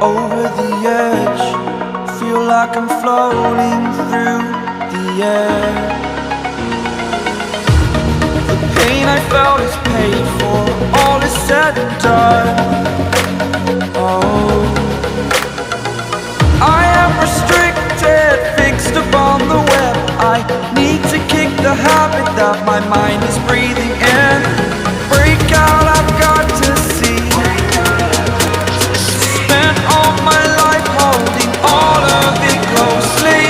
over the edge. Feel like I'm floating through the air. The pain I felt is paid for, all is said and done. Oh, I am restricted, fixed upon the web. I need to kick the habit that my mind is breathing in. Break out, I've got to see. Spent all my life holding all of it closely.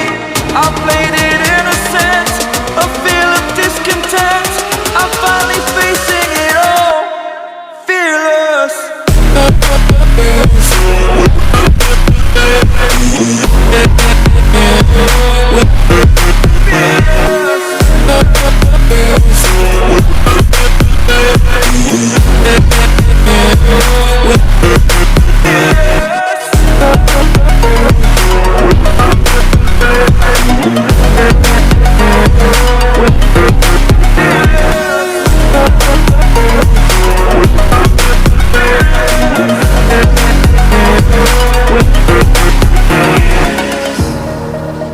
I played it innocent, a feel of discontent. I'm finally facing it all, fearless.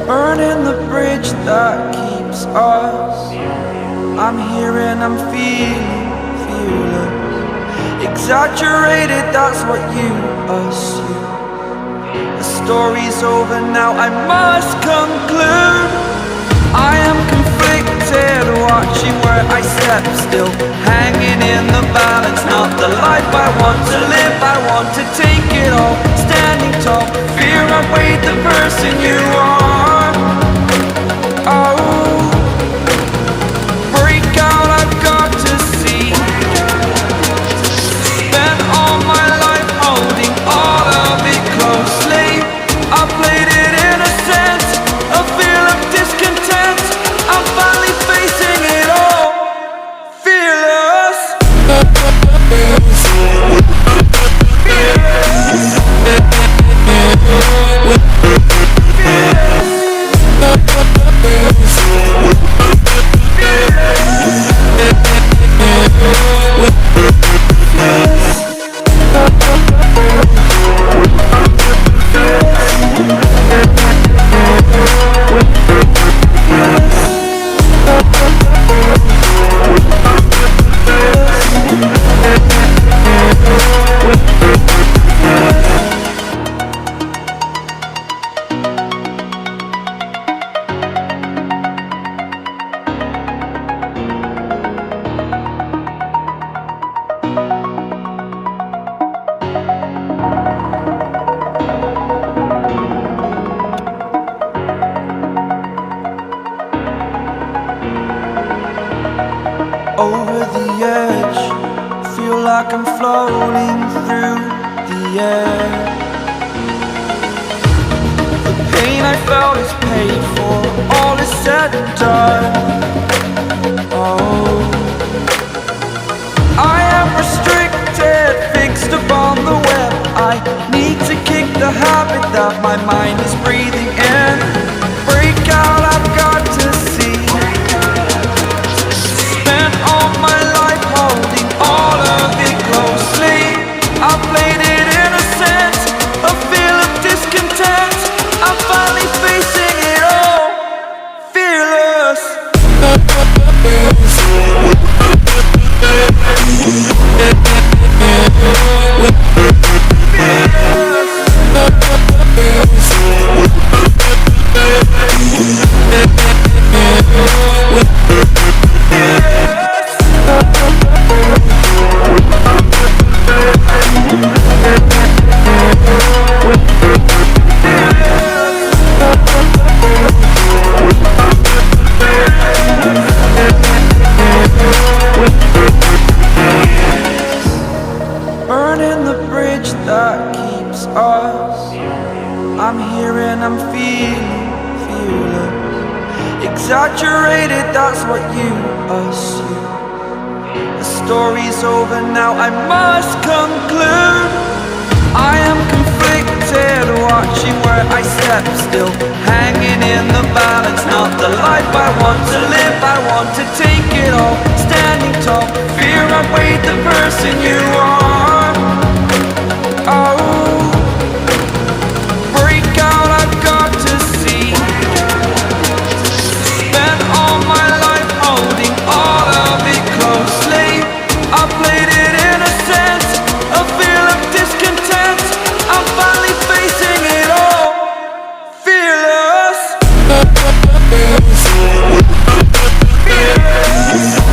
Burning the bridge that keeps us. I'm here and I'm feeling fearless. Exaggerated, that's what you assume. The story's over now, I must conclude. I am conflicted, watching where I step still, hanging in the balance. Not the life I want to live, I want to take it all. Standing tall, fear outweighed the person you are. Oh, break out, I've got to see. Spent all my life holding all of it closely. I played it innocent, a feel of discontent. I'm finally facing it all, fearless. Over the edge, feel like I'm floating through the air. The pain I felt is paid for, all is said and done. Oh, I am restricted, fixed upon the web. I need to kick the habit that my mind is breathing in. Break out, I've got to see. Spent all my life holding all of it closely. I played it innocent, a feel of discontent. I'm finally facing it all, fearless. Burning the bridge that keeps us. I'm here and I'm feeling fearless. Exaggerated, that's what you assume. The story's over now, I must conclude. I am conflicted, watching where I step still, hanging in the balance. Not the life I want to live, I want to take it all. Standing tall, fear outweighed the person you are. Oh, We'll